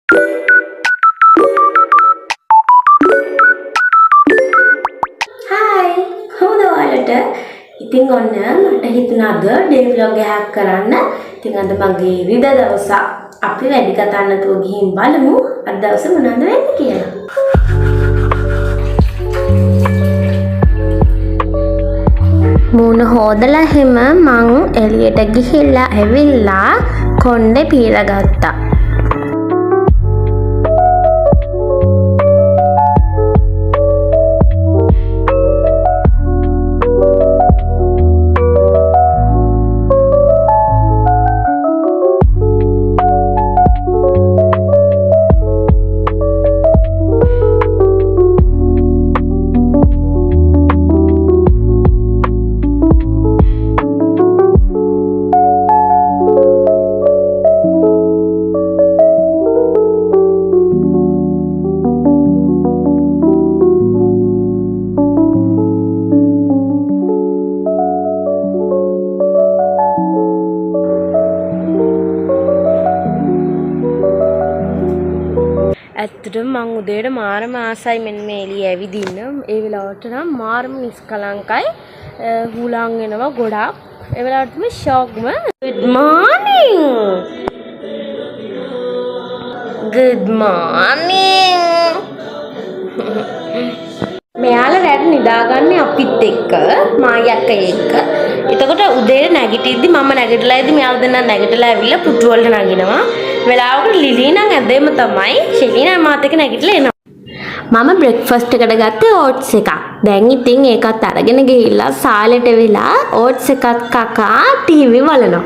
Hi, කොහොමද ඔයාලට? ඉතින් ඔන්න මට හිතුණා අද ඩේ vlog එකක් කරන්න. ඉතින් අද මගේ ඉරිදා දවසක්. අපි වැඩි කතා නැතුව ගිහින් බලමු අද දවසේ මොනවද වෙන්නේ කියලා. මූණ හොදලා හැම මං එළියට ගිහිල්ලා ඇවිල්ලා කොණ්ඩේ පීලා ගත්තා. ඇත්තටම මං උදේට මාරම ආසයි මෙන්න මේ එළිය ඇවිදින්න. ඒ වෙලාවට නම් මාරම නිස්කලංකයි හුලං වෙනවා ගොඩක්. ඒ වෙලාවට මේ ෂොක්ම good morning. good morning. මෙයාලා රැට නිදාගන්නේ අපිත් එක්ක මායක්ක එක්ක. එතකොට උදේට නැගිටිද්දි මම නැගිටලා ඉදි මෙයාලා දෙන්නා නැගිටලා ඇවිල්ලා පුටු වලට නගිනවා. වෙලාවකට ලිලී නම් ඇදෙම තමයි ෂෙලිනා මාත් එක්ක නැගිටලා එනවා. මම බ්‍රෙක්ෆාස්ට් එකට ගත්තේ ඕට්ස් එකක්. දැන් ඉතින් ඒකත් අරගෙන ගිහිල්ලා සාලෙට වෙලා ඕට්ස් එකත් කකා ටීවී බලනවා.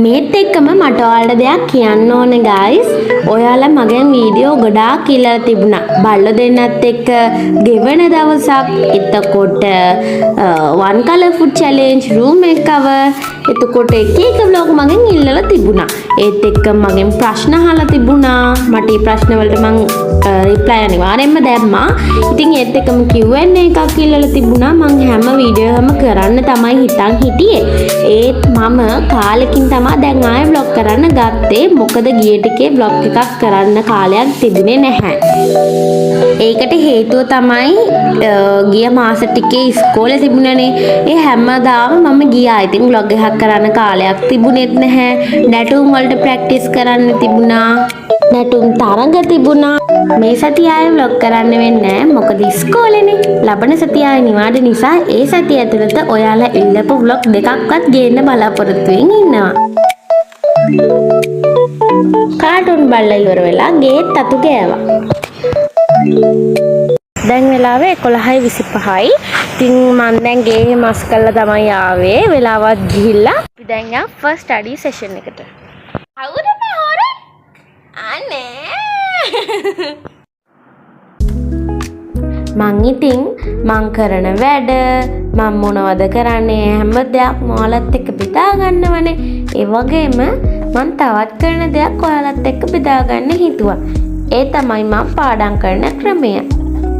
මේත් එක්කම මට ඔයාලට දෙයක් කියන්න ඕනේ guys. ඔයාලා මගෙන් වීඩියෝ ගොඩාක් කියලා තිබුණා. බල්ලෝ දෙන්නත් එක්ක ගෙවන දවසක්, එතකොට one color food challenge room එක cover, එතකොට එක vlog මගෙන් ඉල්ලලා තිබුණා. ඒත් එක්ක මගෙන් ප්‍රශ්න අහලා තිබුණා. මට මේ ප්‍රශ්න වලට මං reply අනිවාර්යෙන්ම දැම්මා. ඉතින් ඒත් එක්කම Q&A එකක් ඉල්ලලා තිබුණා. මං හැම වීඩියෝ එකම කරන්න තමයි හිතන් හිටියේ. ඒත් මම කාලෙකින් තමයි දැන් ආයෙ vlog කරන්න ගත්තේ. මොකද ගිය ටිකේ vlog එකක් කරන්න කාලයක් තිබුණේ නැහැ. ඒකට හේතුව තමයි ගිය මාස ටිකේ ඉස්කෝලේ තිබුණනේ. ඒ හැමදාම මම ගියා. ඉතින් vlog එකක් කරන්න කාලයක් තිබුණෙත් නැහැ. නැටුම් වලට ප්‍රැක්ටිස් කරන්න තිබුණා. නැටුම් තරඟ තිබුණා. මේ සතිය ආයෙ vlog කරන්න වෙන්නේ නැහැ. මොකද ඉස්කෝලේනේ. ලබන සතිය ආයෙ නිවාඩු නිසා ඒ සතිය ඇතුළත ඔයාලා ඉල්ලපු vlog දෙකක්වත් ගේන්න බලාපොරොත්තු වෙමින් ඉන්නවා. කාටුන් බලලා ඉවර වෙලා ගේත් අතු ගෑවා. දැන් වෙලාවේ 11:25යි. ඉතින් මම දැන් ගේ මස් කරලා තමයි ආවේ. වෙලාවත් ගිහිල්ලා අපි දැන් යන් ෆස්ට් ස්ටඩි සෙෂන් එකට. අවුරුනේ හොර අනේ මං ඉතින් මං කරන වැඩ මම මොනවද කරන්නේ හැම දෙයක්ම ඔයාලත් එක්ක බෙදා ගන්නවනේ. ඒ වගේම මං තවත් කරන දෙයක් ඔයාලත් එක්ක බෙදා ගන්න හිතුවා. ඒ තමයි මම පාඩම් කරන ක්‍රමය.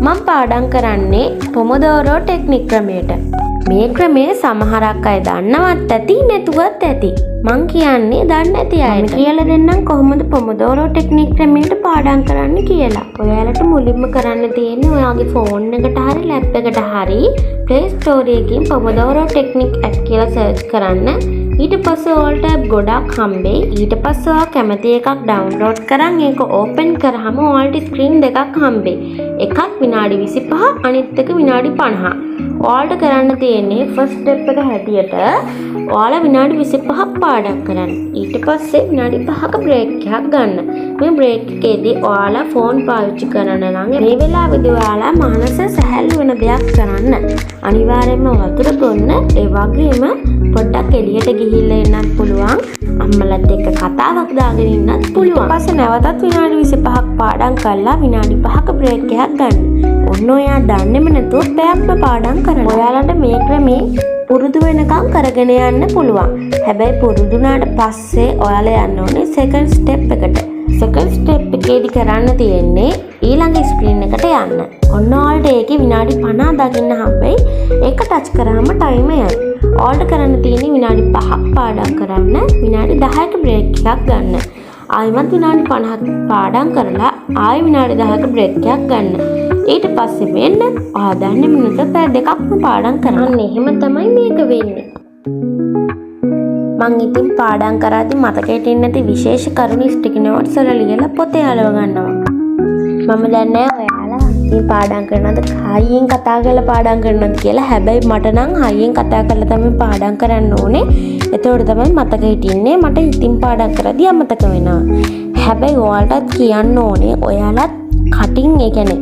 මම පාඩම් කරන්නේ පොමොඩෝරෝ ටෙක්නික් ක්‍රමයට. මේ ක්‍රමය සමහරක් අය දන්නවත් ඇති නැතුවත් ඇති. මං කියන්නේ දන්නේ නැති අයට. කියලා දෙන්නම් කොහොමද පොමොඩෝරෝ ටෙක්නික් ක්‍රමයට පාඩම් කරන්න කියලා. ඔයාලට මුලින්ම කරන්න තියෙන්නේ ඔයාගේ ෆෝන් එකට හරි ලැප් එකට හරි Play Store එකකින් පොමොඩෝරෝ ටෙක්නික් ඇප් කියලා සර්ච් කරන්න. ඊට පස්සේ all tab ගොඩක් හම්බෙයි. ඊට පස්සේ ඔයා කැමති එකක් ඩවුන්ලෝඩ් කරන් ඒක ඕපන් කරාම ඔයාලට ස්ක්‍රීන් දෙකක් හම්බෙයි. එකක් විනාඩි 25 අනිත් එක විනාඩි 50. ඔයාලට කරන්න තියෙන්නේ ෆස්ට් ස්ටෙප් එක හැටියට ඔයාලා විනාඩි 25ක් පාඩම් කරන්න. ඊට පස්සේ විනාඩි 5ක බ්‍රේක් එකක් ගන්න. මේ බ්‍රේක් එකේදී ඔයාලා ෆෝන් පාවිච්චි කරන නම් මේ වෙලාවේදී ඔයාලා මනස සැහැල්ලු වෙන දෙයක් කරන්න. අනිවාර්යයෙන්ම වතුර බොන්න. ඒ වගේම පොඩ්ඩක් එළියට ගිහිල්ලා එන්නත් පුළුවන්. අම්මලත් එක්ක කතාවක් දාගෙන ඉන්නත් පුළුවන්. ඊපස්සේ නැවතත් විනාඩි 25ක් පාඩම් කරලා විනාඩි 5ක බ්‍රේක් එකක් ගන්න. ඔන්න ඔයා දන්නේම නැතුව පැයක්ම පාඩම් කරන්න. ඔයාලට මේ ක්‍රමේ පුරුදු වෙනකම් කරගෙන යන්න පුළුවන්. හැබැයි පුරුදු වුණාට පස්සේ ඔයාලා යන්න ඕනේ සෙකන්ඩ් ස්ටෙප් එකට. second step එකේදී කරන්න තියෙන්නේ ඊළඟ ස්ක්‍රීන් එකට යන්න. ඔන්න ඔයාලට ඒකේ විනාඩි 50 දකින්න හම්බෙයි. ඒක ටච් කරාම ටයිමර් යයි. ඔයාලට කරන්න තියෙන්නේ විනාඩි 5ක් පාඩම් කරන්න, විනාඩි 10ක බ්‍රේක් එකක් ගන්න. ආයෙමත් විනාඩි 50ක් පාඩම් කරලා ආයෙ විනාඩි 10ක බ්‍රේක් එකක් ගන්න. ඊට පස්සේ වෙන්න ඔයා දන්නේ මිනිත්තු පැය දෙකක්ම පාඩම් කරන්න. එහෙම තමයි මේක වෙන්නේ. මං ඉතින් පාඩම් කරද්දි මතකයට එන්නේ නැති විශේෂ කරුණු ස්ටිකි නෝට්ස් වල ලියලා පොතේ අලව ගන්නවා. මම දන්නේ ඔයාලා ඉතින් පාඩම් කරනවද හයියෙන් කතා කරලා පාඩම් කරනවද කියලා. හැබැයි මට නම් හයියෙන් කතා කරලා තමයි පාඩම් කරන්න ඕනේ. එතකොට තමයි මතක හිටින්නේ. මට ඉතින් පාඩම් කරද්දි අමතක වෙනවා. හැබැයි ඔයාලටත් කියන්න ඕනේ ඔයාලත් කටින් ඒ කියන්නේ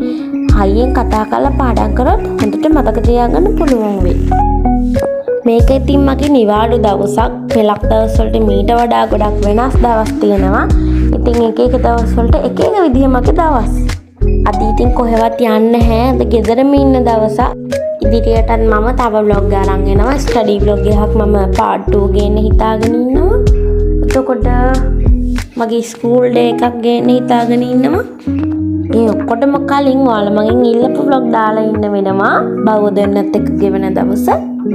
හයියෙන් කතා කරලා පාඩම් කරොත් හොඳට මතක තියාගන්න පුළුවන් වෙයි. මේක ඉතින් මගේ නිවාඩු දවසක්. පෙළක් දවස් වලට මීට වඩා ගොඩක් වෙනස් දවස් තියෙනවා. ඉතින් එක එක දවස් වලට එක එක විදිහ මගේ දවස්. අද ඉතින් කොහෙවත් යන්නේ නැහැ. අද ගෙදරම ඉන්න දවසක්. ඉදිරියටත් මම තව vlog අරන් එනවා. ස්ටඩි vlog එකක් මම part 2 ගේන්න හිතාගෙන ඉන්නවා. එතකොට මගේ ස්කූල් ඩේ එකක් ගේන්න හිතාගෙන ඉන්නවා. ඒ ඔක්කොටම කලින් ඔයාලා මගෙන් ඉල්ලපු vlog දාලා ඉන්න වෙනවා. බවදෙන්නත් එක්ක ගෙවන දවස.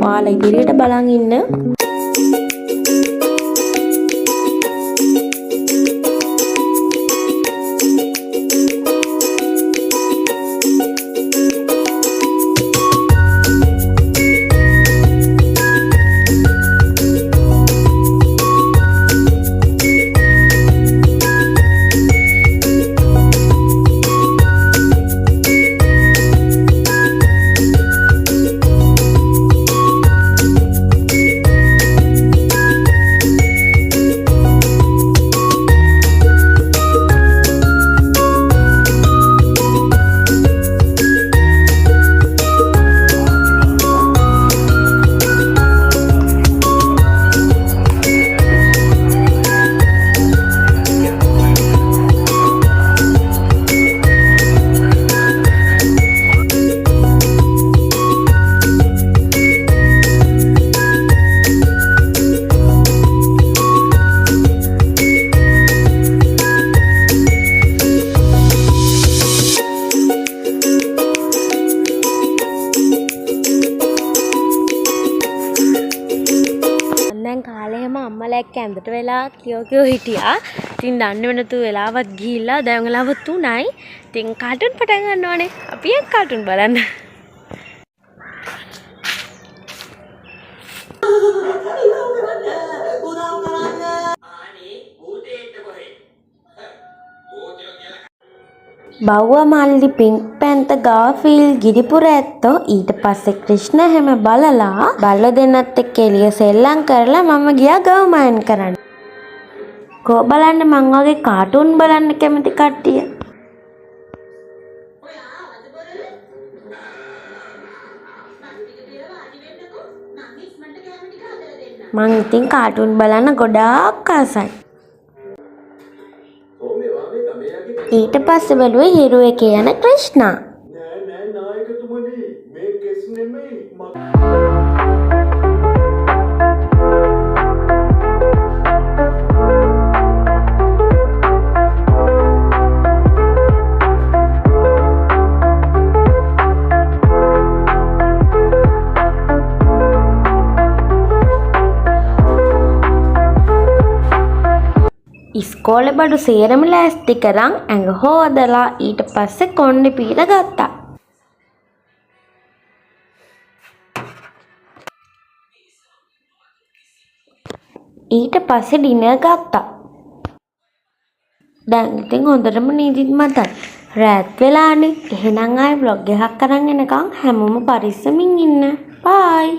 ඔයාලා ඉදිරියට බලන් ඉන්න. අම්මලා එක්ක ඇඳට වෙලා කියෝ හිටියා. ඉතින් දන්නේ නැතුව වෙලාවත් ගිහිල්ලා දැන් වෙලාව 3යි. ඉතින් කාටුන් පටන් ගන්නවනේ. අපි එක්ක කාටුන් බලන්න. බව්වා මාලිලි පින්ක් පැන්ත ගාෆීල් ගිරිපුර ඇත්තෝ ඊට පස්සේ ක්‍රිෂ්ණ හැම බලලා බල්ලෝ දෙන්නත් එක්ක එළිය සෙල්ලම් කරලා මම ගියා ගව්මයන් කරන්න. කෝ බලන්න මං වගේ කාටුන් බලන්න කැමති කට්ටිය. මං ඉතින් කාටුන් බලන්න ගොඩාක් ආසයි. ඊට පස්සේ බැලුවේ හිරු එකේ යන ක්‍රිෂ්ණා. නෑ නෑ නායකතුමනි මේ කෙස් නෙමෙයි ඉස්කෝලේ බඩු සේරම ලෑස්ති කරන් ඇඟ හොදලා ඊට පස්සේ කොණ්ඩේ පීලා ගත්තා. ඊට පස්සේ ඩිනර් ගත්තා. දැන් ඉතින් හොඳටම නීතිත් මතයි. රාත් වෙලානේ. එහෙනම් ආයි vlog එකක් අරන් එනකන් හැමෝම පරිස්සමින් ඉන්න. බයි.